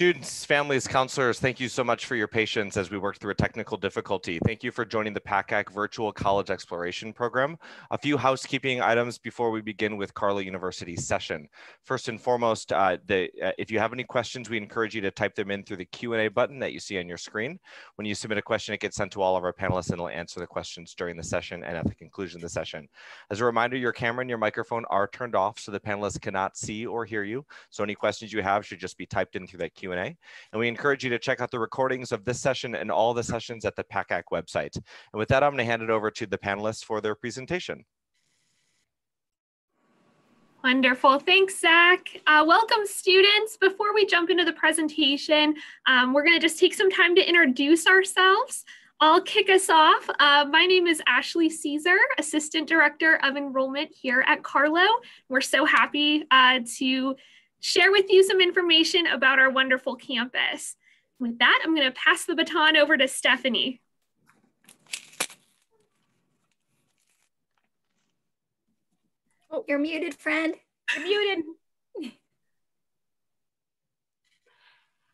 Students, families, counselors, thank you so much for your patience as we work through a technical difficulty. Thank you for joining the PACAC Virtual College Exploration Program. A few housekeeping items before we begin with Carlow University's session. First and foremost, if you have any questions, we encourage you to type them in through the Q&A button that you see on your screen. When you submit a question, it gets sent to all of our panelists and we'll answer the questions during the session and at the conclusion of the session. As a reminder, your camera and your microphone are turned off so the panelists cannot see or hear you. So any questions you have should just be typed in through that Q&A. And we encourage you to check out the recordings of this session and all the sessions at the PACAC website. And with that, I'm going to hand it over to the panelists for their presentation. Wonderful. Thanks, Zach. Welcome, students. Before we jump into the presentation, we're going to just take some time to introduce ourselves. I'll kick us off. My name is Ashley Caesar, Assistant Director of Enrollment here at Carlow. We're so happy to share with you some information about our wonderful campus. With that, I'm going to pass the baton over to Stephanie. Oh, you're muted, friend. You're muted.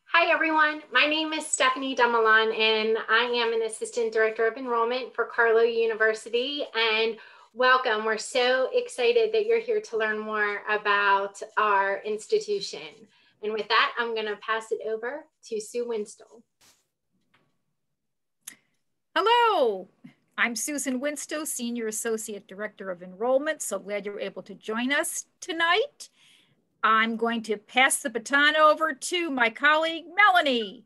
Hi, everyone. My name is Stephanie Dumoulin, and I am an Assistant Director of Enrollment for Carlow University. And welcome. We're so excited that you're here to learn more about our institution. And with that, I'm going to pass it over to Sue Winstow. Hello, I'm Susan Winstow, Senior Associate Director of Enrollment. So glad you're able to join us tonight. I'm going to pass the baton over to my colleague, Melanie.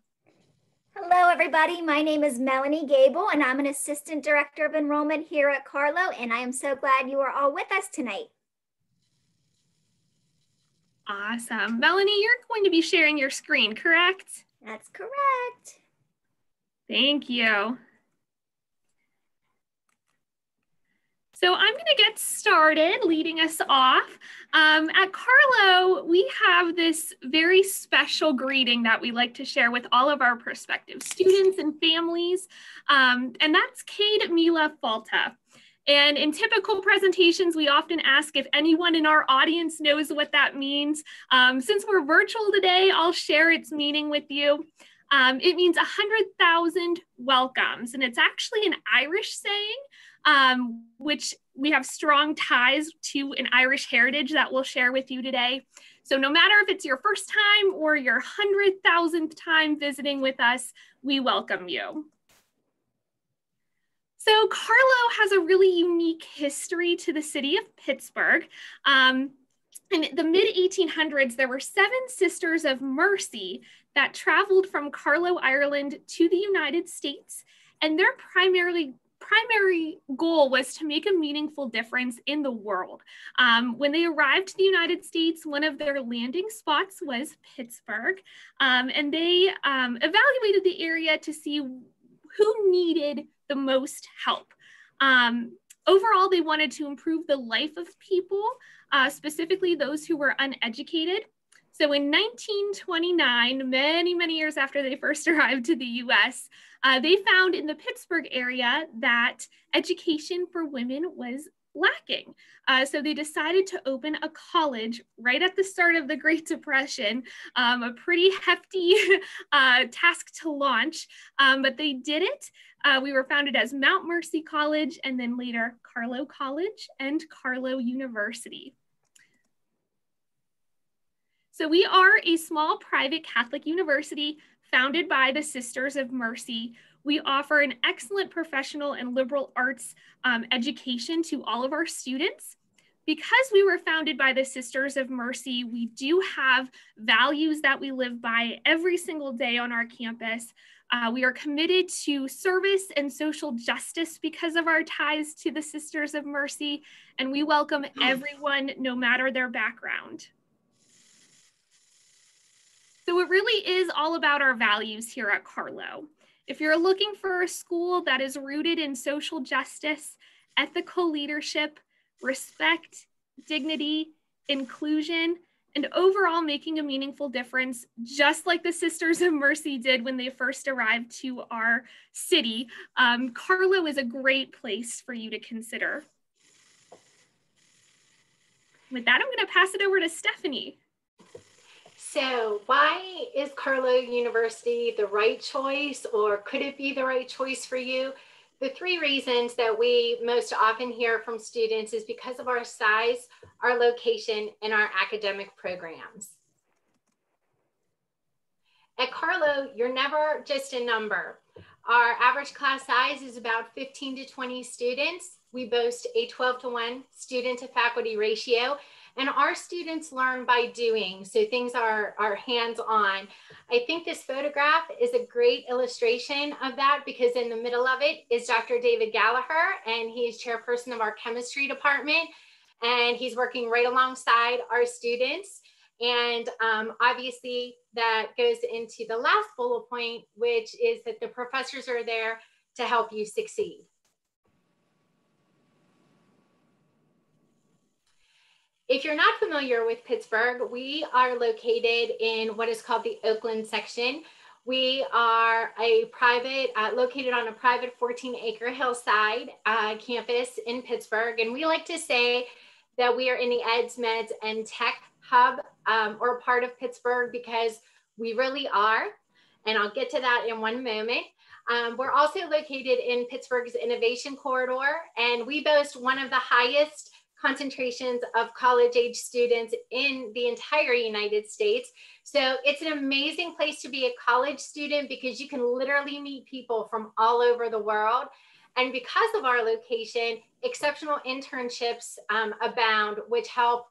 Hello, everybody. My name is Melanie Gable, and I'm an Assistant Director of Enrollment here at Carlow, and I am so glad you are all with us tonight. Awesome. Melanie, you're going to be sharing your screen, correct? That's correct. Thank you. So I'm going to get started leading us off. At Carlow, we have this very special greeting that we like to share with all of our prospective students and families, and that's Cade Mila Falta. And in typical presentations, we often ask if anyone in our audience knows what that means. Since we're virtual today, I'll share its meaning with you. It means 100,000 welcomes, and it's actually an Irish saying, which we have strong ties to an Irish heritage that we'll share with you today. So no matter if it's your first time or your 100,000th time visiting with us, we welcome you. So Carlow has a really unique history to the city of Pittsburgh. In the mid-1800s, there were 7 Sisters of Mercy that traveled from Carlow, Ireland to the United States, and their primary goal was to make a meaningful difference in the world. When they arrived to the United States, one of their landing spots was Pittsburgh, and they evaluated the area to see who needed the most help. Overall, they wanted to improve the life of people, specifically those who were uneducated. So in 1929, many years after they first arrived to the US, they found in the Pittsburgh area that education for women was lacking. So they decided to open a college right at the start of the Great Depression, a pretty hefty task to launch, but they did it. We were founded as Mount Mercy College, and then later Carlow College and Carlow University. So we are a small private Catholic university founded by the Sisters of Mercy. We offer an excellent professional and liberal arts education to all of our students. Because we were founded by the Sisters of Mercy, we do have values that we live by every single day on our campus. We are committed to service and social justice because of our ties to the Sisters of Mercy, and we welcome everyone, no matter their background. So it really is all about our values here at Carlow. If you're looking for a school that is rooted in social justice, ethical leadership, respect, dignity, inclusion, and overall making a meaningful difference, just like the Sisters of Mercy did when they first arrived to our city, Carlow is a great place for you to consider. With that, I'm going to pass it over to Stephanie. So why is Carlow University the right choice, or could it be the right choice for you? The three reasons that we most often hear from students is because of our size, our location, and our academic programs. At Carlow, you're never just a number. Our average class size is about 15 to 20 students. We boast a 12-to-1 student to faculty ratio, and our students learn by doing, so things are hands-on. I think this photograph is a great illustration of that, because in the middle of it is Dr. David Gallagher, and he's chairperson of our chemistry department, and he's working right alongside our students. And obviously that goes into the last bullet point, which is that the professors are there to help you succeed. If you're not familiar with Pittsburgh, we are located in what is called the Oakland section. We are a private, located on a private 14-acre hillside campus in Pittsburgh. And we like to say that we are in the Eds, Meds, and Tech hub, or part of Pittsburgh, because we really are. And I'll get to that in one moment. We're also located in Pittsburgh's innovation corridor, and we boast one of the highest concentrations of college-age students in the entire United States. So it's an amazing place to be a college student, because you can literally meet people from all over the world. And because of our location, exceptional internships abound, which help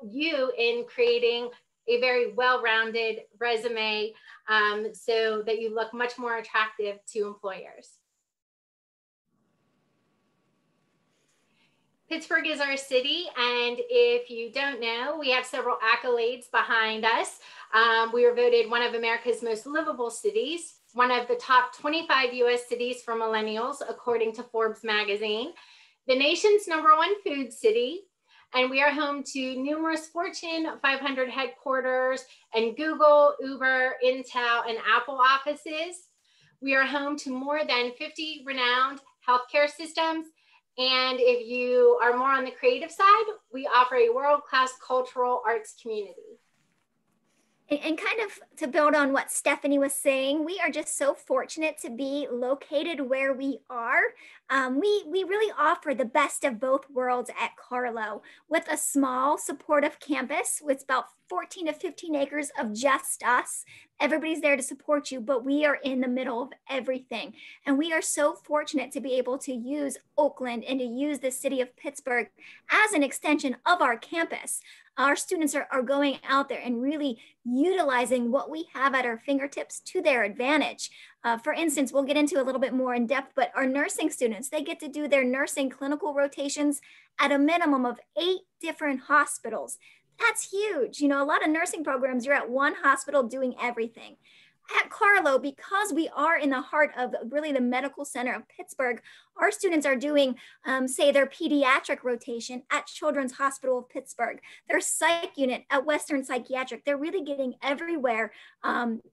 you in creating a very well-rounded resume, so that you look much more attractive to employers. Pittsburgh is our city, and if you don't know, we have several accolades behind us. We were voted one of America's most livable cities, one of the top 25 US cities for millennials, according to Forbes magazine, the nation's #1 food city, and we are home to numerous Fortune 500 headquarters and Google, Uber, Intel, and Apple offices. We are home to more than 50 renowned healthcare systems. And if you are more on the creative side, we offer a world-class cultural arts community. And kind of to build on what Stephanie was saying, we are just so fortunate to be located where we are. We really offer the best of both worlds at Carlow, with a small supportive campus with about 14 to 15 acres of just us. Everybody's there to support you, but we are in the middle of everything. And we are so fortunate to be able to use Oakland and to use the city of Pittsburgh as an extension of our campus. Our students are going out there and really utilizing what we have at our fingertips to their advantage. For instance, we'll get into a little bit more in depth, but our nursing students, they get to do their nursing clinical rotations at a minimum of 8 different hospitals. That's huge. You know, a lot of nursing programs, you're at one hospital doing everything. At Carlow, because we are in the heart of really the medical center of Pittsburgh, our students are doing, say, their pediatric rotation at Children's Hospital of Pittsburgh, their psych unit at Western Psychiatric. They're really getting everywhere,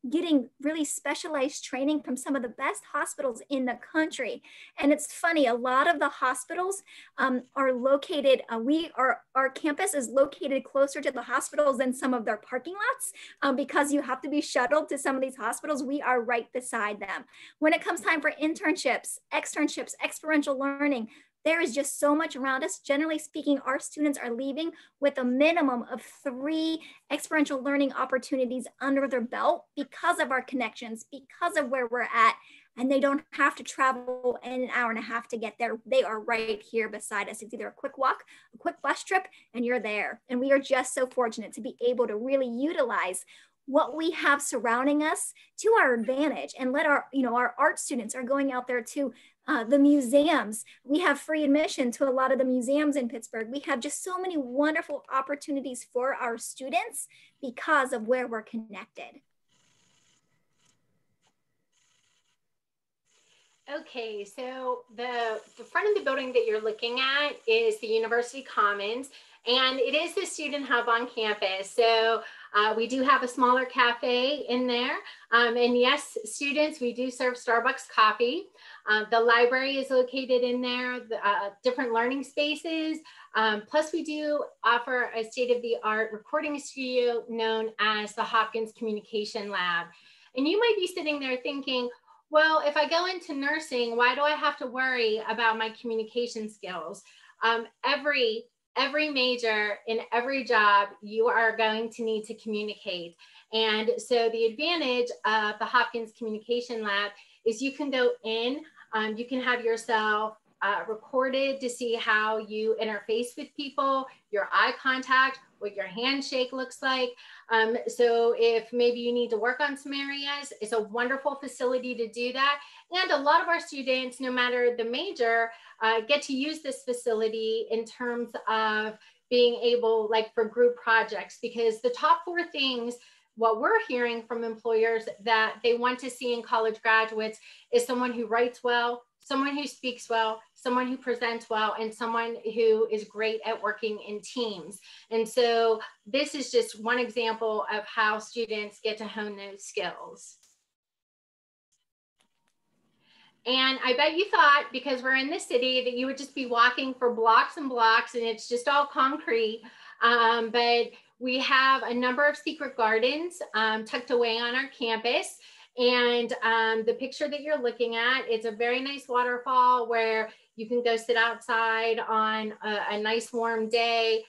getting really specialized training from some of the best hospitals in the country. And it's funny, a lot of the hospitals are located, our campus is located closer to the hospitals than some of their parking lots, because you have to be shuttled to some of these hospitals. We are right beside them. When it comes time for internships, externships, experiential learning, there is just so much around us. Generally speaking, our students are leaving with a minimum of 3 experiential learning opportunities under their belt because of our connections, because of where we're at, and they don't have to travel an hour and a half to get there. They are right here beside us. It's either a quick walk, a quick bus trip, and you're there. And we are just so fortunate to be able to really utilize what we have surrounding us to our advantage, and let our, our art students are going out there to the museums. We have free admission to a lot of the museums in Pittsburgh. We have just so many wonderful opportunities for our students because of where we're connected. Okay, so the front of the building that you're looking at is the University Commons. And it is the student hub on campus. So we do have a smaller cafe in there. And yes, students, we do serve Starbucks coffee. The library is located in there, different learning spaces. Plus we do offer a state-of-the-art recording studio known as the Hopkins Communication Lab. And you might be sitting there thinking, well, if I go into nursing, why do I have to worry about my communication skills? Every major in every job, you are going to need to communicate. And so the advantage of the Hopkins Communication Lab is you can go in, you can have yourself recorded to see how you interface with people, your eye contact, what your handshake looks like. So if maybe you need to work on some areas, it's a wonderful facility to do that. And a lot of our students, no matter the major, get to use this facility in terms of being able, like for group projects, because the top 4 things, what we're hearing from employers that they want to see in college graduates is someone who writes well, someone who speaks well, someone who presents well, and someone who is great at working in teams. And so this is just one example of how students get to hone those skills. And I bet you thought, because we're in the city, that you would just be walking for blocks and blocks and it's just all concrete. But we have a number of secret gardens tucked away on our campus. And the picture that you're looking at, it's a very nice waterfall where you can go sit outside on a nice warm day,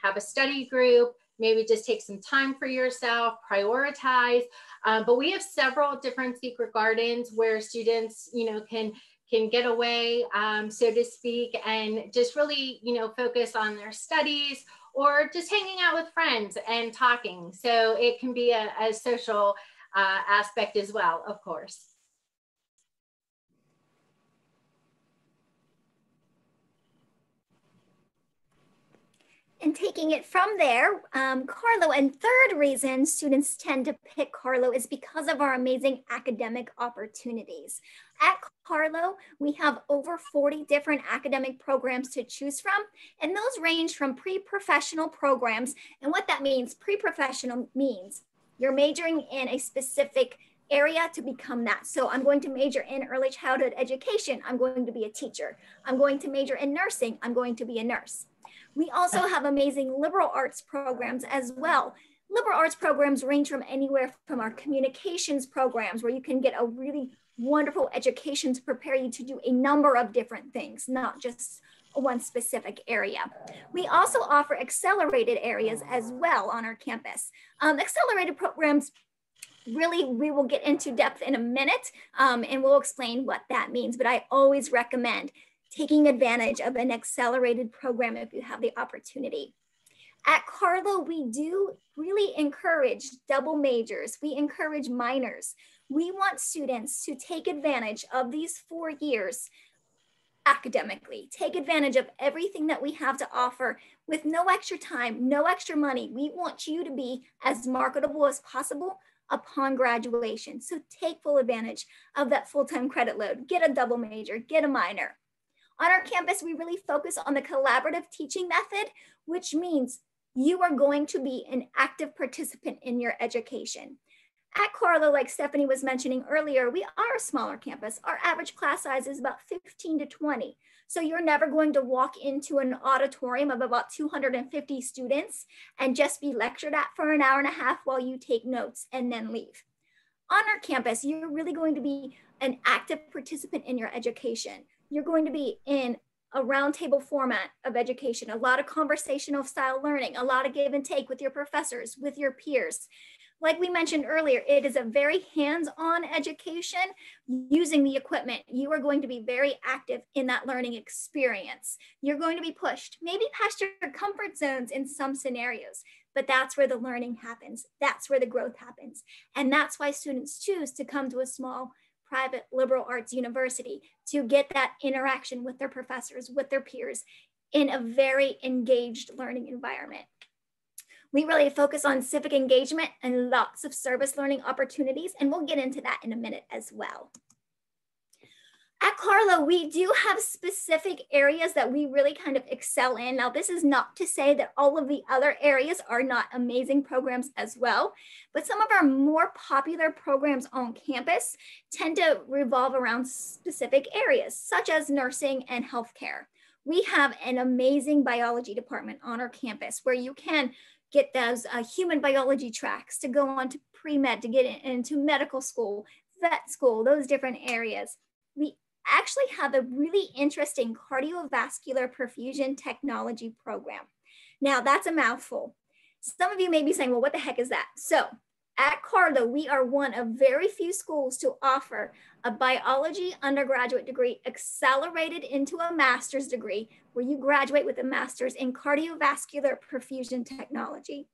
have a study group, maybe just take some time for yourself, prioritize. But we have several different secret gardens where students, can get away, so to speak, and just really, focus on their studies or just hanging out with friends and talking. So it can be a social aspect as well, of course. And taking it from there, Carlow, and third reason students tend to pick Carlow is because of our amazing academic opportunities. At Carlow, we have over 40 different academic programs to choose from, and those range from pre-professional programs. And what that means, pre-professional means you're majoring in a specific area to become that. So I'm going to major in early childhood education. I'm going to be a teacher. I'm going to major in nursing. I'm going to be a nurse. We also have amazing liberal arts programs as well. Liberal arts programs range from anywhere from our communications programs, where you can get a really wonderful education to prepare you to do a number of different things, not just one specific area. We also offer accelerated areas as well on our campus. Accelerated programs, really, we will get into depth in a minute, and we'll explain what that means, but I always recommend taking advantage of an accelerated program if you have the opportunity. At Carlow, we do really encourage double majors. We encourage minors. We want students to take advantage of these 4 years academically, take advantage of everything that we have to offer with no extra time, no extra money. We want you to be as marketable as possible upon graduation. So take full advantage of that full-time credit load, get a double major, get a minor. On our campus, we really focus on the collaborative teaching method, which means you are going to be an active participant in your education. At Carlow, like Stephanie was mentioning earlier, we are a smaller campus. Our average class size is about 15 to 20. So you're never going to walk into an auditorium of about 250 students and just be lectured at for an hour and a half while you take notes and then leave. On our campus, you're really going to be an active participant in your education. You're going to be in a roundtable format of education, a lot of conversational style learning, a lot of give and take with your professors, with your peers. Like we mentioned earlier, it is a very hands-on education using the equipment. You are going to be very active in that learning experience. You're going to be pushed, maybe past your comfort zones in some scenarios, but that's where the learning happens. That's where the growth happens. And that's why students choose to come to a small private liberal arts university, to get that interaction with their professors, with their peers in a very engaged learning environment. We really focus on civic engagement and lots of service learning opportunities, and we'll get into that in a minute as well. At Carlow, we do have specific areas that we really kind of excel in. Now, this is not to say that all of the other areas are not amazing programs as well, but some of our more popular programs on campus tend to revolve around specific areas, such as nursing and healthcare. We have an amazing biology department on our campus where you can get those human biology tracks to go on to pre-med, to get into medical school, vet school, those different areas. We actually have a really interesting cardiovascular perfusion technology program. Now that's a mouthful. Some of you may be saying, well, what the heck is that? So at Carlow, we are one of very few schools to offer a biology undergraduate degree accelerated into a master's degree where you graduate with a master's in cardiovascular perfusion technology.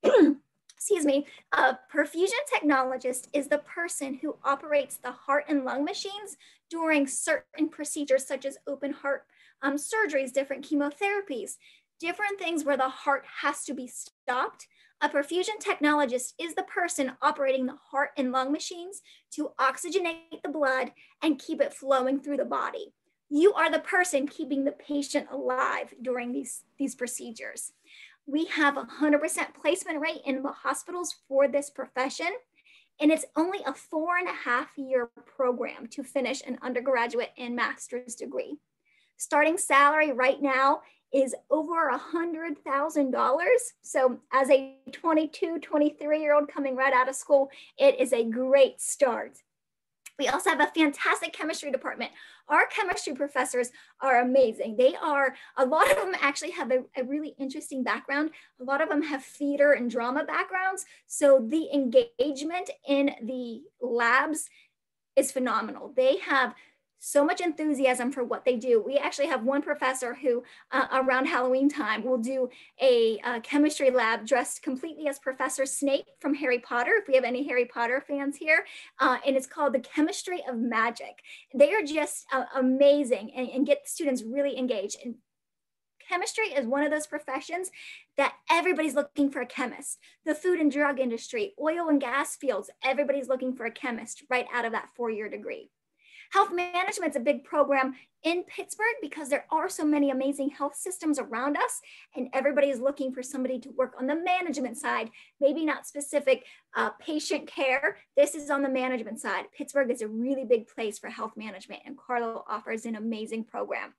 Excuse me, a perfusion technologist is the person who operates the heart and lung machines during certain procedures such as open heart surgeries, different chemotherapies, different things where the heart has to be stopped. A perfusion technologist is the person operating the heart and lung machines to oxygenate the blood and keep it flowing through the body. You are the person keeping the patient alive during these procedures. We have a 100% placement rate in the hospitals for this profession, and it's only a 4.5-year program to finish an undergraduate and master's degree. Starting salary right now is over $100,000. So as a 22, 23-year-old coming right out of school, it is a great start. We also have a fantastic chemistry department. Our chemistry professors are amazing. A lot of them actually have a really interesting background. A lot of them have theater and drama backgrounds. So the engagement in the labs is phenomenal. They have so much enthusiasm for what they do. We actually have one professor who around Halloween time will do a chemistry lab dressed completely as Professor Snape from Harry Potter, if we have any Harry Potter fans here, and it's called the Chemistry of Magic. They are just amazing and get students really engaged. And chemistry is one of those professions that everybody's looking for a chemist. The food and drug industry, oil and gas fields, everybody's looking for a chemist right out of that 4-year degree. Health management is a big program in Pittsburgh because there are so many amazing health systems around us, and everybody is looking for somebody to work on the management side, maybe not specific patient care. This is on the management side. Pittsburgh is a really big place for health management, and Carlow offers an amazing program.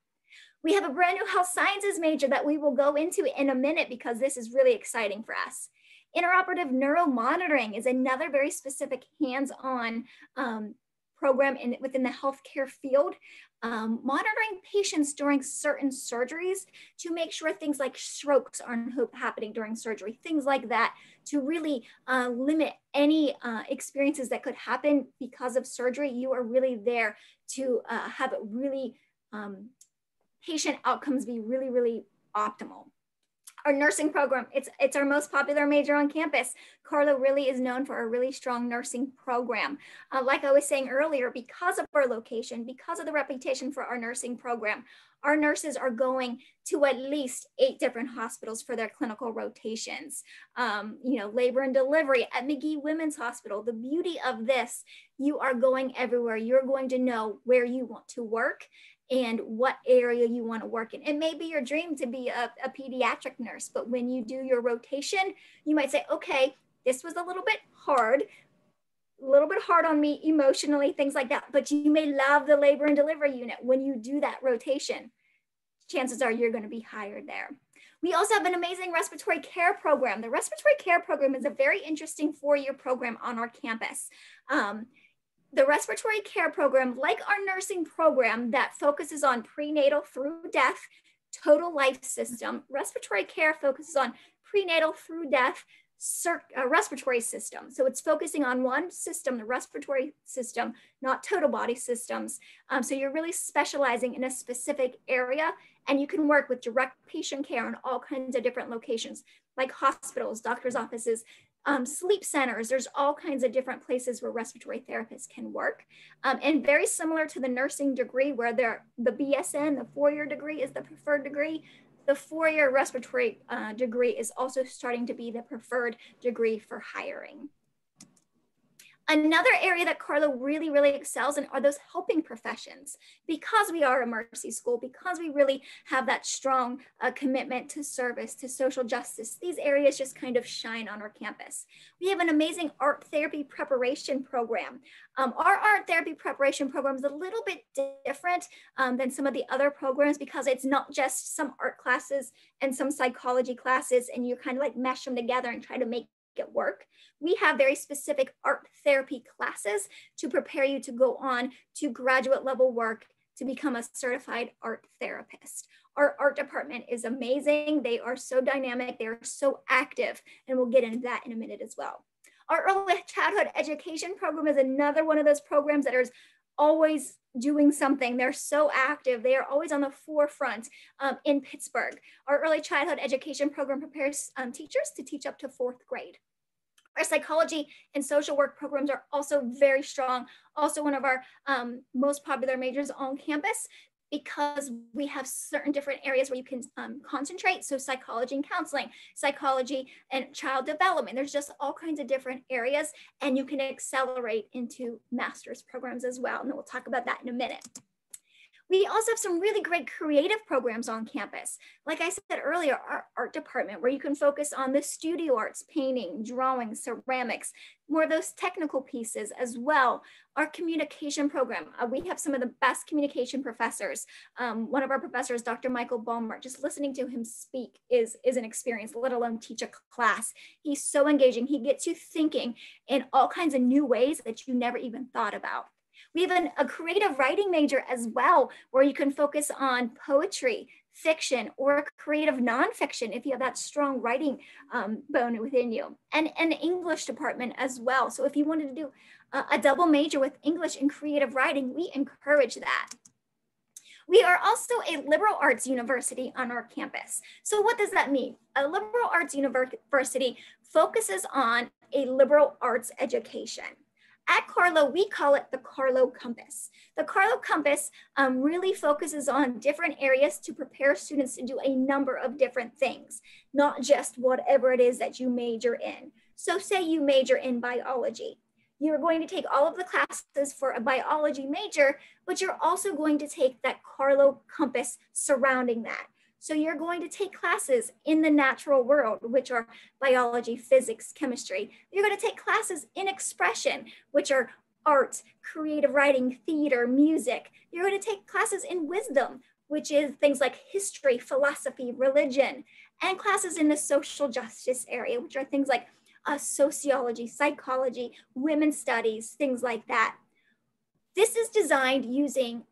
We have a brand new health sciences major that we will go into in a minute because this is really exciting for us. Interoperative neuromonitoring is another very specific hands-on program within the healthcare field, monitoring patients during certain surgeries to make sure things like strokes aren't happening during surgery, things like that, to really limit any experiences that could happen because of surgery. You are really there to have it really, patient outcomes be really, really optimal. Our nursing program, it's our most popular major on campus. Carlow really is known for a really strong nursing program. Like I was saying earlier, because of our location, because of the reputation for our nursing program, our nurses are going to at least 8 different hospitals for their clinical rotations. Labor and delivery at McGee Women's Hospital. The beauty of this, you are going everywhere. You're going to know where you want to work and what area you want to work in. It may be your dream to be a pediatric nurse, but when you do your rotation, you might say, okay, this was a little bit hard on me emotionally, things like that, but you may love the labor and delivery unit. When you do that rotation, chances are you're going to be hired there. We also have an amazing respiratory care program. The respiratory care program is a very interesting 4-year program on our campus. The respiratory care program, like our nursing program that focuses on prenatal through death, total life system, respiratory care focuses on prenatal through death, respiratory system. So it's focusing on one system, the respiratory system, not total body systems. So you're really specializing in a specific area, and you can work with direct patient care in all kinds of different locations, like hospitals, doctors' offices, sleep centers. There's all kinds of different places where respiratory therapists can work. And very similar to the nursing degree where the BSN, the 4-year degree is the preferred degree, the 4-year respiratory degree is also starting to be the preferred degree for hiring. Another area that Carlow really, really excels in are those helping professions. Because we are a Mercy school, because we really have that strong commitment to service, to social justice, these areas just kind of shine on our campus. We have an amazing art therapy preparation program. Our art therapy preparation program is a little bit different than some of the other programs because it's not just some art classes and some psychology classes and you kind of like mesh them together and try to make it work. We have very specific art therapy classes to prepare you to go on to graduate level work to become a certified art therapist. Our art department is amazing. They are so dynamic, they are so active, and we'll get into that in a minute as well. Our early childhood education program is another one of those programs that is always doing something. They're so active. They are always on the forefront in Pittsburgh. Our early childhood education program prepares teachers to teach up to 4th grade. Our psychology and social work programs are also very strong. Also one of our most popular majors on campus because we have certain different areas where you can concentrate. So psychology and counseling, psychology and child development. There's just all kinds of different areas and you can accelerate into master's programs as well. And we'll talk about that in a minute. We also have some really great creative programs on campus. Like I said earlier, our art department, where you can focus on the studio arts, painting, drawing, ceramics, more of those technical pieces as well. Our communication program, we have some of the best communication professors. One of our professors, Dr. Michael Ballmer, just listening to him speak is an experience, let alone teach a class. He's so engaging. He gets you thinking in all kinds of new ways that you never even thought about. We have a creative writing major as well, where you can focus on poetry, fiction, or creative nonfiction if you have that strong writing bone within you, and an English department as well. So if you wanted to do a double major with English and creative writing, we encourage that. We are also a liberal arts university on our campus. So what does that mean? A liberal arts university focuses on a liberal arts education. At Carlow, we call it the Carlow Compass. The Carlow Compass really focuses on different areas to prepare students to do a number of different things, not just whatever it is that you major in. So say you major in biology. You're going to take all of the classes for a biology major, but you're also going to take that Carlow Compass surrounding that. So you're going to take classes in the natural world, which are biology, physics, chemistry. You're going to take classes in expression, which are art, creative writing, theater, music. You're going to take classes in wisdom, which is things like history, philosophy, religion, and classes in the social justice area, which are things like sociology, psychology, women's studies, things like that. This is designed using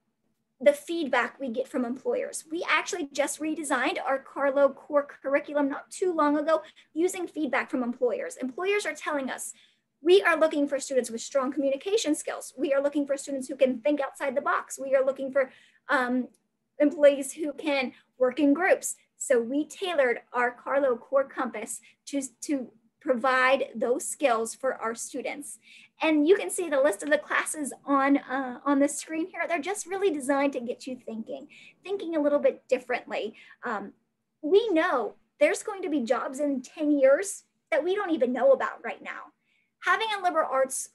the feedback we get from employers. We actually just redesigned our Carlow core curriculum not too long ago using feedback from employers. Employers are telling us, we are looking for students with strong communication skills. We are looking for students who can think outside the box. We are looking for employees who can work in groups. So we tailored our Carlow core compass to provide those skills for our students. And you can see the list of the classes on the screen here. They're just really designed to get you thinking a little bit differently. We know there's going to be jobs in 10 years that we don't even know about right now. Having a liberal arts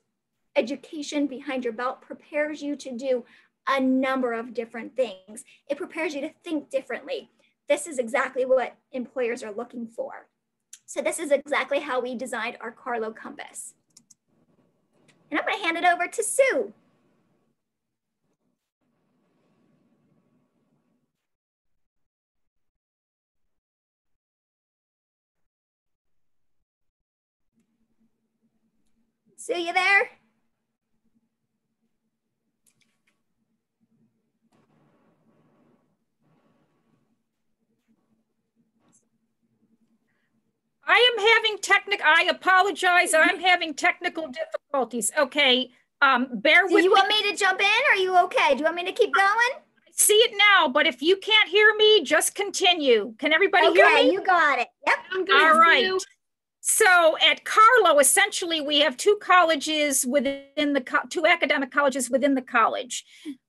education behind your belt prepares you to do a number of different things. It prepares you to think differently. This is exactly what employers are looking for. So this is exactly how we designed our Carlow Compass. And I'm going to hand it over to Sue. Sue, you there? I apologize. I'm having technical difficulties. Okay, bear with me. Do you want me to jump in? Or are you okay? Do you want me to keep going? I see it now, but if you can't hear me, just continue. Can everybody hear me? Okay, you got it. Yep. I'm good. All right. So at Carlow, essentially, we have two colleges within the two academic colleges within the college.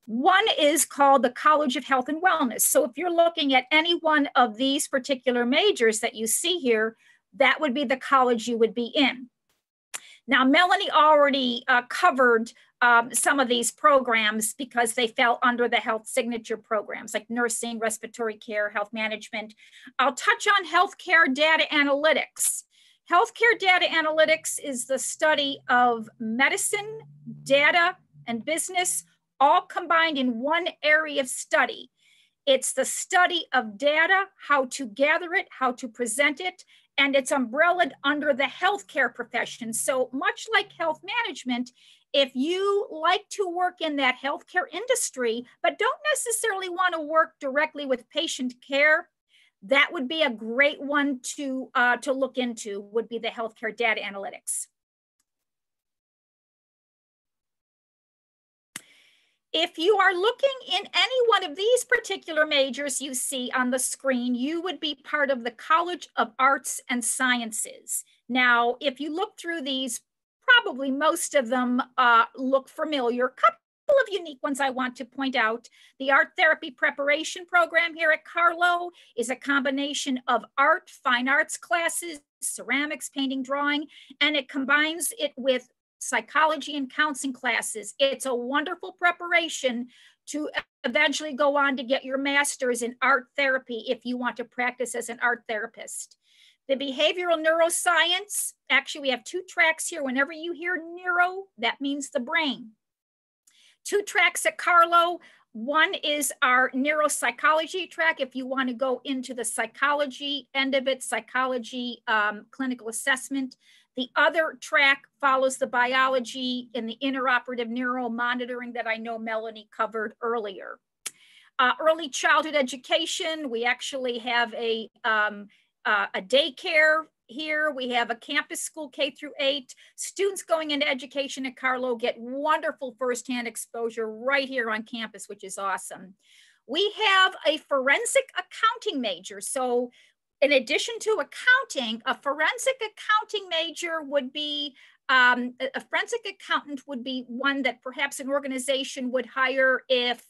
One is called the College of Health and Wellness. So if you're looking at any one of these particular majors that you see here, that would be the college you would be in. Now, Melanie already covered some of these programs because they fell under the health signature programs like nursing, respiratory care, health management. I'll touch on healthcare data analytics. Healthcare data analytics is the study of medicine, data, and business all combined in one area of study. It's the study of data, how to gather it, how to present it, and it's umbrellaed under the healthcare profession. So much like health management, if you like to work in that healthcare industry, but don't necessarily want to work directly with patient care, that would be a great one to look into, would be the healthcare data analytics. If you are looking in any one of these particular majors you see on the screen, you would be part of the College of Arts and Sciences. Now, if you look through these, probably most of them look familiar. A couple of unique ones I want to point out. The Art Therapy Preparation Program here at Carlow is a combination of art, fine arts classes, ceramics, painting, drawing, and it combines it with psychology and counseling classes. It's a wonderful preparation to eventually go on to get your master's in art therapy if you want to practice as an art therapist. The behavioral neuroscience, actually we have two tracks here. Whenever you hear neuro, that means the brain. Two tracks at Carlow. One is our neuropsychology track. If you want to go into the psychology end of it, psychology clinical assessment. The other track follows the biology and the intraoperative neural monitoring that I know Melanie covered earlier. Early childhood education, we actually have a daycare here. We have a campus school K through 8. Students going into education at Carlow get wonderful firsthand exposure right here on campus, which is awesome. We have a forensic accounting major. So in addition to accounting, a forensic accounting major would be, a forensic accountant would be one that perhaps an organization would hire if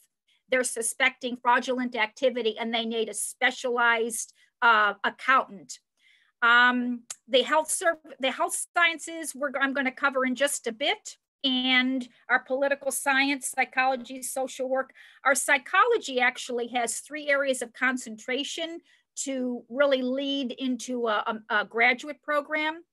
they're suspecting fraudulent activity and they need a specialized accountant. The health sciences I'm going to cover in just a bit, and our political science, psychology, social work. Our psychology actually has 3 areas of concentration to really lead into a graduate program.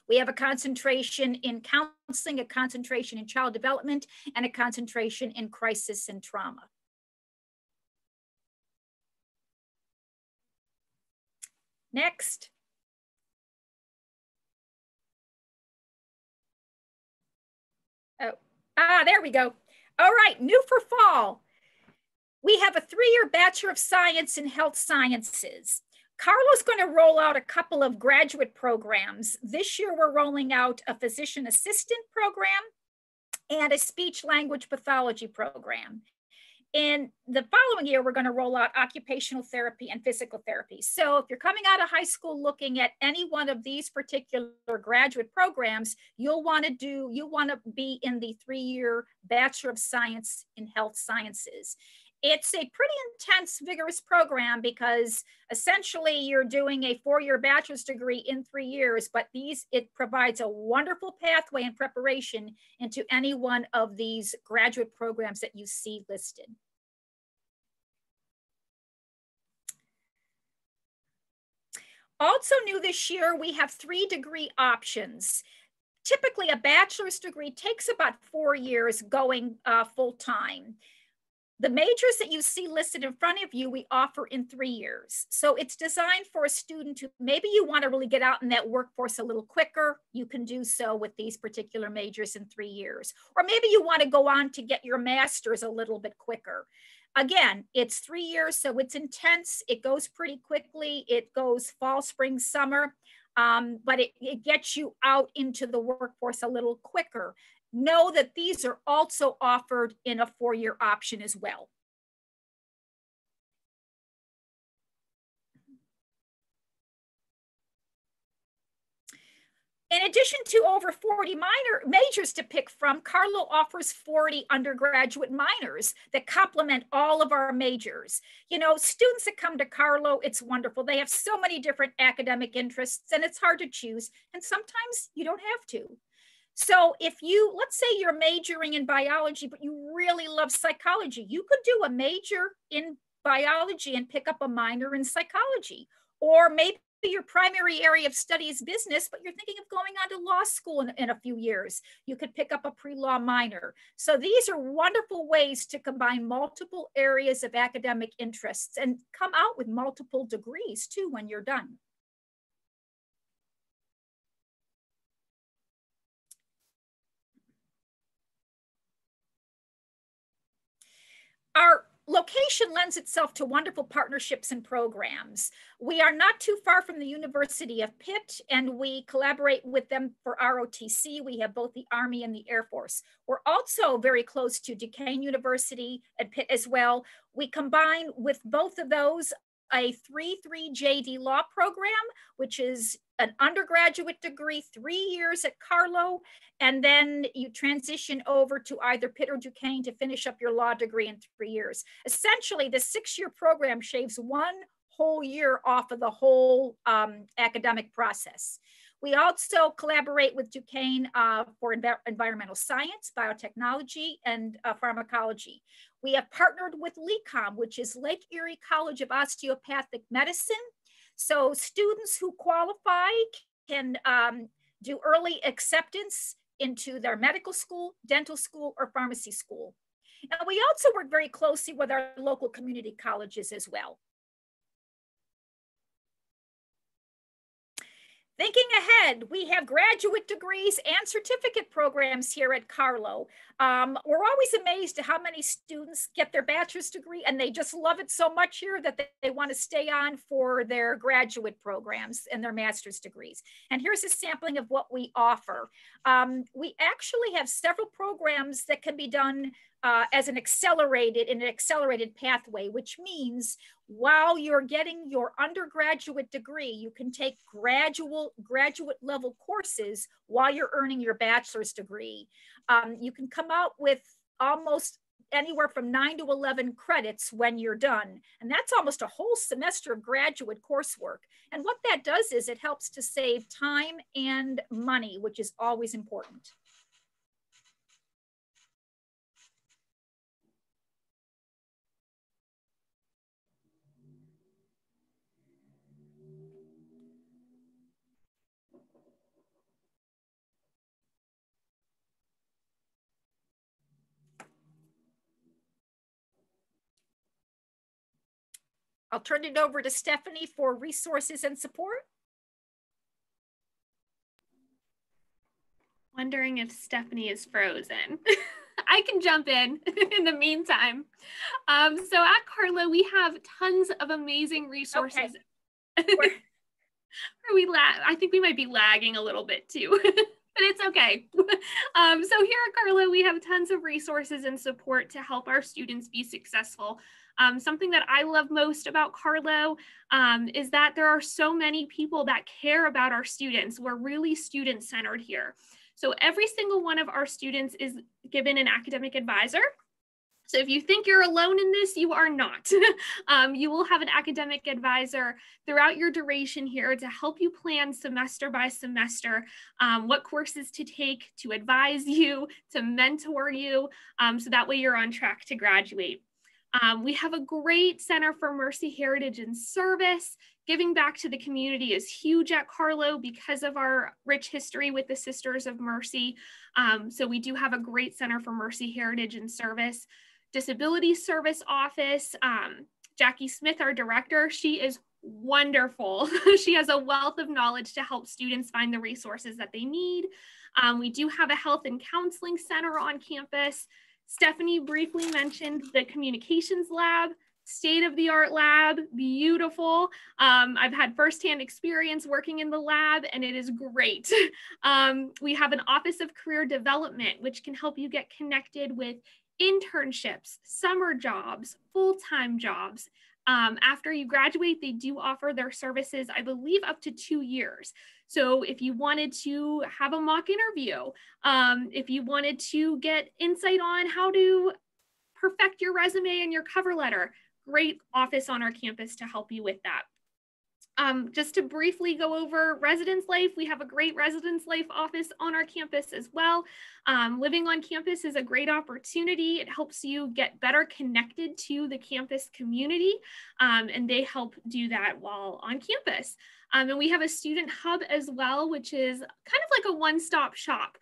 We have a concentration in counseling, a concentration in child development, and a concentration in crisis and trauma. Next. There we go. All right, new for fall. We have a 3-year Bachelor of Science in Health Sciences. Carlow's going to roll out a couple of graduate programs. This year, we're rolling out a physician assistant program and a speech language pathology program. In the following year, we're going to roll out occupational therapy and physical therapy. So if you're coming out of high school looking at any one of these particular graduate programs, you'll want to be in the 3-year Bachelor of Science in Health Sciences. It's a pretty intense, vigorous program because essentially you're doing a 4-year bachelor's degree in 3 years, but it provides a wonderful pathway and preparation into any one of these graduate programs that you see listed. Also new this year, we have 3 degree options. Typically, a bachelor's degree takes about 4 years going full-time. The majors that you see listed in front of you, we offer in 3 years. So it's designed for a student who maybe you want to really get out in that workforce a little quicker. You can do so with these particular majors in 3 years. Or maybe you want to go on to get your master's a little bit quicker. Again, it's 3 years, so it's intense. It goes pretty quickly. It goes fall, spring, summer, but it gets you out into the workforce a little quicker. Know that these are also offered in a 4-year option as well. In addition to over 40 majors to pick from, Carlow offers 40 undergraduate minors that complement all of our majors. You know, students that come to Carlow, it's wonderful. They have so many different academic interests and it's hard to choose. And sometimes you don't have to. So if you, let's say you're majoring in biology, but you really love psychology, you could do a major in biology and pick up a minor in psychology. Or maybe your primary area of study is business, but you're thinking of going on to law school in a few years. You could pick up a pre-law minor. So these are wonderful ways to combine multiple areas of academic interests and come out with multiple degrees too when you're done. Our location lends itself to wonderful partnerships and programs. We are not too far from the University of Pitt, and we collaborate with them for ROTC. We have both the Army and the Air Force. We're also very close to Duquesne University at Pitt as well. We combine with both of those a 3-3 JD law program, which is an undergraduate degree, 3 years at Carlow, and then you transition over to either Pitt or Duquesne to finish up your law degree in 3 years. Essentially, the 6-year program shaves 1 whole year off of the whole academic process. We also collaborate with Duquesne for environmental science, biotechnology, and pharmacology. We have partnered with LECOM, which is Lake Erie College of Osteopathic Medicine. So students who qualify can do early acceptance into their medical school, dental school, or pharmacy school. And we also work very closely with our local community colleges as well. Thinking ahead, we have graduate degrees and certificate programs here at Carlow. We're always amazed at how many students get their bachelor's degree and they just love it so much here that they want to stay on for their graduate programs and their master's degrees. And here's a sampling of what we offer. We actually have several programs that can be done as an accelerated pathway, which means while you're getting your undergraduate degree, you can take graduate level courses while you're earning your bachelor's degree. You can come out with almost anywhere from 9 to 11 credits when you're done. And that's almost a whole semester of graduate coursework. And what that does is it helps to save time and money, which is always important. I'll turn it over to Stephanie for resources and support. Wondering if Stephanie is frozen. I can jump in the meantime. So at Carlow, we have tons of amazing resources. Okay. I think we might be lagging a little bit too, but it's okay. So here at Carlow, we have tons of resources and support to help our students be successful. Something that I love most about Carlow is that there are so many people that care about our students. We're really student-centered here. So every single one of our students is given an academic advisor. So if you think you're alone in this, you are not. You will have an academic advisor throughout your duration here to help you plan semester by semester what courses to take, to advise you, to mentor you, so that way you're on track to graduate. We have a great Center for Mercy, Heritage, and Service. Giving back to the community is huge at Carlow because of our rich history with the Sisters of Mercy. So we do have a great Center for Mercy, Heritage, and Service. Disability Service Office, Jackie Smith, our director, she is wonderful. She has a wealth of knowledge to help students find the resources that they need. We do have a health and counseling center on campus. Stephanie briefly mentioned the communications lab, state-of-the-art lab, beautiful. I've had firsthand experience working in the lab and it is great. We have an Office of Career Development, which can help you get connected with internships, summer jobs, full-time jobs. After you graduate, they do offer their services, I believe, up to 2 years. So if you wanted to have a mock interview, if you wanted to get insight on how to perfect your resume and your cover letter, great office on our campus to help you with that. Just to briefly go over residence life, we have a great residence life office on our campus as well. Living on campus is a great opportunity. It helps you get better connected to the campus community, and they help do that while on campus. And we have a student hub as well, which is kind of like a one-stop shop.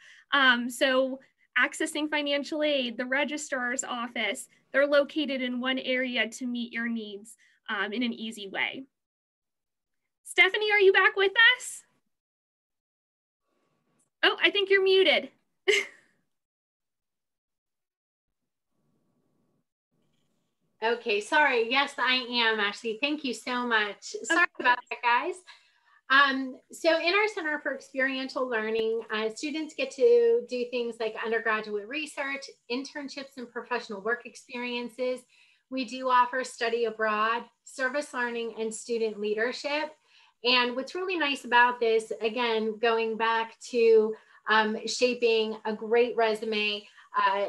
So accessing financial aid, the registrar's office, they're located in one area to meet your needs in an easy way. Stephanie, are you back with us? Oh, I think you're muted. Okay, sorry. Yes, I am actually. Thank you so much. Sorry about that, guys. So in our Center for Experiential Learning, students get to do things like undergraduate research, internships, and professional work experiences. We do offer study abroad, service learning, and student leadership. And what's really nice about this, again, going back to shaping a great resume,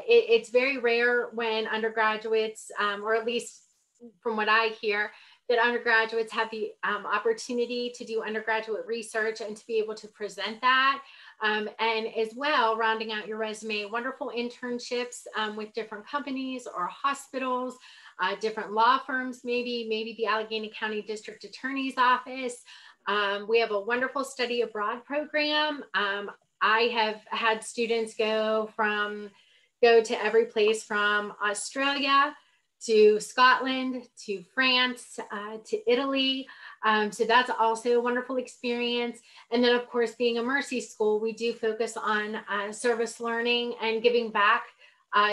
it's very rare when undergraduates, or at least from what I hear, that undergraduates have the opportunity to do undergraduate research and to be able to present that. And as well, rounding out your resume, wonderful internships with different companies or hospitals, different law firms, maybe the Allegheny County District Attorney's Office. We have a wonderful study abroad program. I have had students go to every place from Australia to Scotland, to France, to Italy. So that's also a wonderful experience. And then of course, being a Mercy school, we do focus on service learning and giving back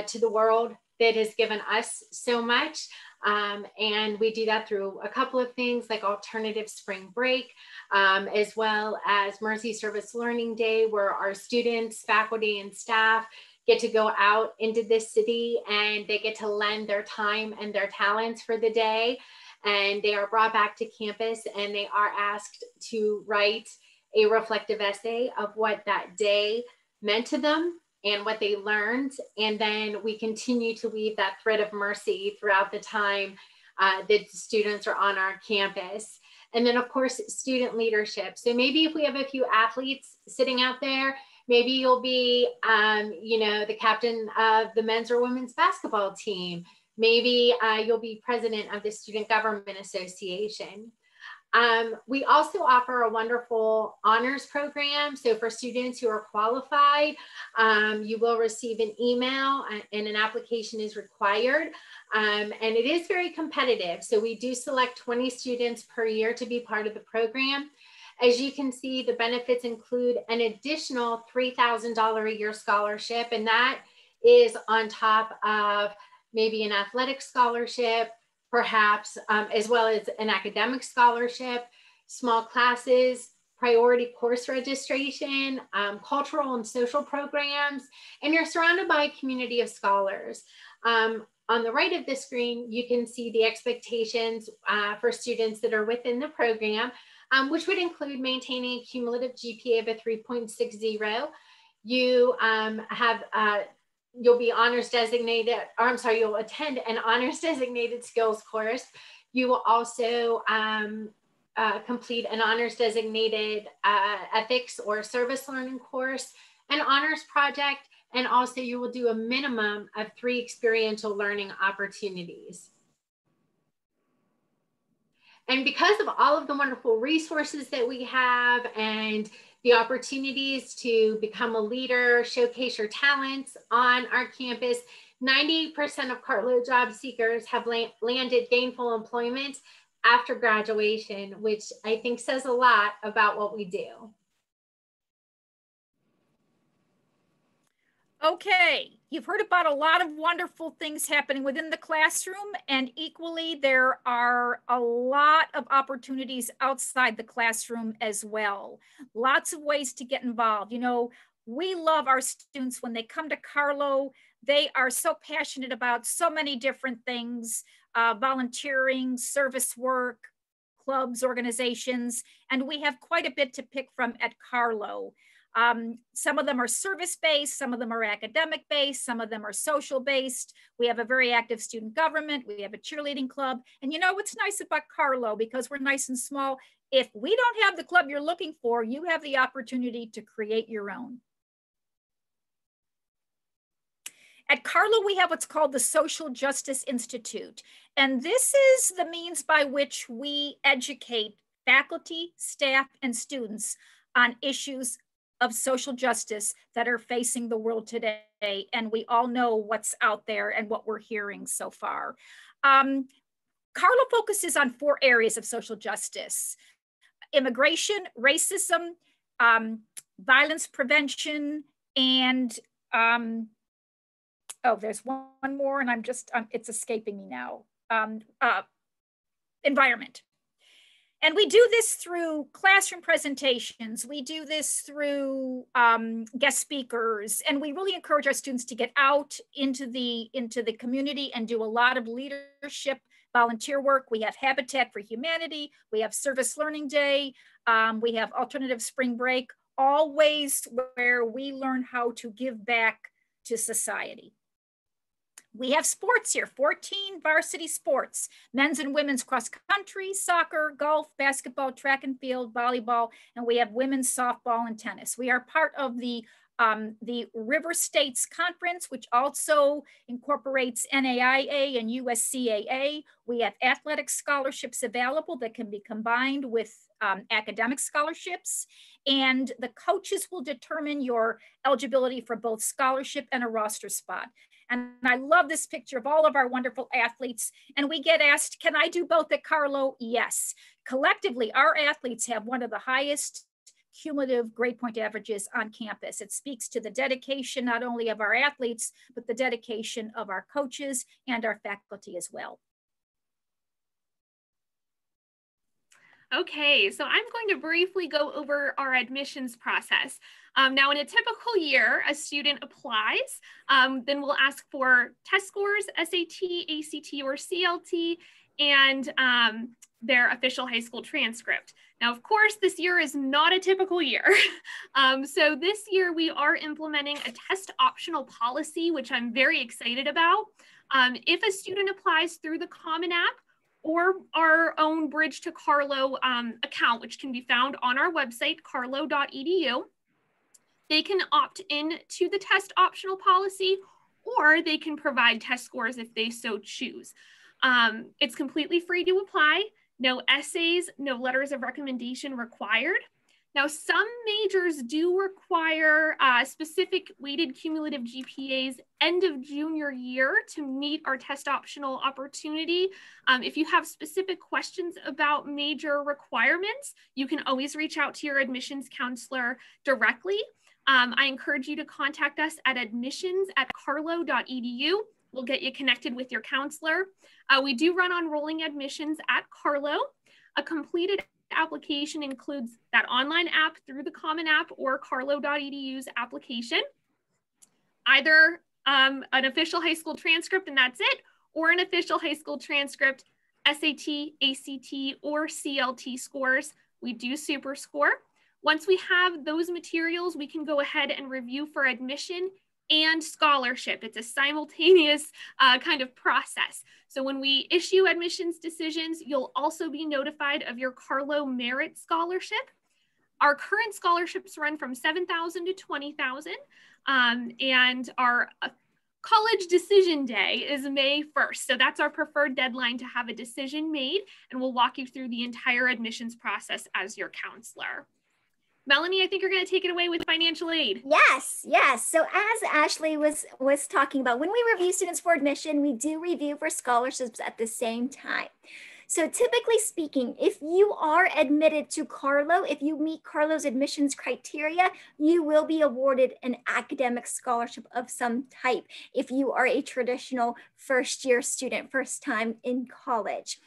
to the world that has given us so much. And we do that through a couple of things like alternative spring break, as well as Mercy Service Learning Day, where our students, faculty, and staff get to go out into this city and they get to lend their time and their talents for the day. And they are brought back to campus and they are asked to write a reflective essay of what that day meant to them and what they learned. And then we continue to weave that thread of mercy throughout the time that students are on our campus. And then of course, student leadership. So maybe if we have a few athletes sitting out there, maybe you'll be, the captain of the men's or women's basketball team. Maybe you'll be president of the Student Government Association. We also offer a wonderful honors program. So for students who are qualified, you will receive an email and an application is required. And it is very competitive. So we do select 20 students per year to be part of the program. As you can see, the benefits include an additional $3,000 a year scholarship, and that is on top of maybe an athletic scholarship, perhaps, as well as an academic scholarship, small classes, priority course registration, cultural and social programs, and you're surrounded by a community of scholars. On the right of the screen, you can see the expectations for students that are within the program, which would include maintaining a cumulative GPA of a 3.60. You'll be honors designated, or I'm sorry, you'll attend an honors designated skills course. You will also complete an honors designated ethics or service learning course, an honors project, and also you will do a minimum of 3 experiential learning opportunities. And because of all of the wonderful resources that we have and the opportunities to become a leader, showcase your talents on our campus, 98% of Carlow job seekers have landed gainful employment after graduation, which I think says a lot about what we do. Okay, you've heard about a lot of wonderful things happening within the classroom, and equally there are a lot of opportunities outside the classroom as well. Lots of ways to get involved. You know, we love our students when they come to Carlow. They are so passionate about so many different things, volunteering, service work, clubs, organizations, and we have quite a bit to pick from at Carlow. Some of them are service-based, some of them are academic-based, some of them are social-based. We have a very active student government, we have a cheerleading club. And you know what's nice about Carlow, because we're nice and small, If we don't have the club you're looking for, you have the opportunity to create your own. At Carlow, we have what's called the Social Justice Institute. And this is the means by which we educate faculty, staff, and students on issues of social justice that are facing the world today. And we all know what's out there and what we're hearing so far. Carlow focuses on 4 areas of social justice: immigration, racism, violence prevention, and oh, there's one more, and I'm just, it's escaping me now. Environment. And we do this through classroom presentations. We do this through guest speakers, and we really encourage our students to get out into the community and do a lot of leadership, volunteer work. We have Habitat for Humanity. We have Service Learning Day. We have Alternative Spring Break, all ways where we learn how to give back to society. We have sports here, 14 varsity sports: men's and women's cross country, soccer, golf, basketball, track and field, volleyball, and we have women's softball and tennis. We are part of the River States Conference, which also incorporates NAIA and USCAA. We have athletic scholarships available that can be combined with academic scholarships, and the coaches will determine your eligibility for both scholarship and a roster spot. And I love this picture of all of our wonderful athletes. And we get asked, can I do both at Carlow? Yes. Collectively, our athletes have one of the highest cumulative grade point averages on campus. It speaks to the dedication not only of our athletes, but the dedication of our coaches and our faculty as well. Okay, so I'm going to briefly go over our admissions process. Now, in a typical year, a student applies, then we'll ask for test scores, SAT, ACT, or CLT, and their official high school transcript. Now, of course, this year is not a typical year. So this year we are implementing a test optional policy, which I'm very excited about. If a student applies through the Common App or our own Bridge to Carlow account, which can be found on our website, carlow.edu, they can opt in to the test optional policy, or they can provide test scores if they so choose. It's completely free to apply. No essays, no letters of recommendation required. Now, some majors do require specific weighted cumulative GPAs end of junior year to meet our test optional opportunity. If you have specific questions about major requirements, you can always reach out to your admissions counselor directly. I encourage you to contact us at admissions@carlow.edu. We'll get you connected with your counselor. We do run on rolling admissions at Carlow. A completed application includes that online app through the Common App or carlow.edu's application. Either an official high school transcript, and that's it, or an official high school transcript, SAT, ACT, or CLT scores. We do super score. Once we have those materials, we can go ahead and review for admission and scholarship. It's a simultaneous kind of process. So when we issue admissions decisions, you'll also be notified of your Carlow Merit Scholarship. Our current scholarships run from $7,000 to $20,000, and our college decision day is May 1st. So that's our preferred deadline to have a decision made, and we'll walk you through the entire admissions process as your counselor. Melanie, I think you're going to take it away with financial aid. Yes, yes. So as Ashley was talking about, when we review students for admission, we do review for scholarships at the same time. So typically speaking, if you are admitted to Carlow, if you meet Carlow's admissions criteria, you will be awarded an academic scholarship of some type if you are a traditional first-year student, first time in college.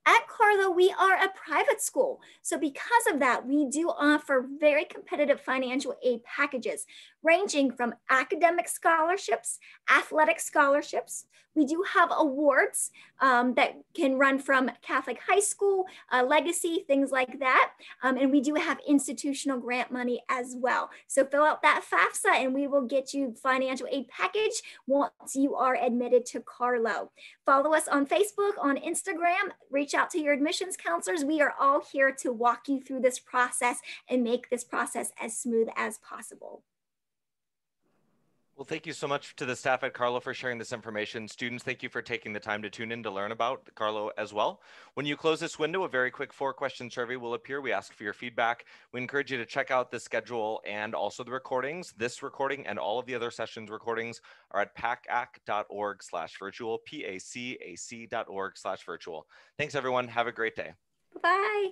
At Carlow, we are a private school. So because of that, we do offer very competitive financial aid packages, ranging from academic scholarships, athletic scholarships. We do have awards that can run from Catholic high school, legacy, things like that. And we do have institutional grant money as well. So fill out that FAFSA and we will get you financial aid package once you are admitted to Carlow. Follow us on Facebook, on Instagram, reach out to your admissions counselors. We are all here to walk you through this process and make this process as smooth as possible. Well, thank you so much to the staff at Carlow for sharing this information. Students, thank you for taking the time to tune in to learn about Carlow as well. When you close this window, a very quick 4-question survey will appear. We ask for your feedback. We encourage you to check out the schedule and also the recordings. This recording and all of the other sessions recordings are at pacac.org/virtual, pacac.org/virtual. Thanks, everyone. Have a great day. Bye.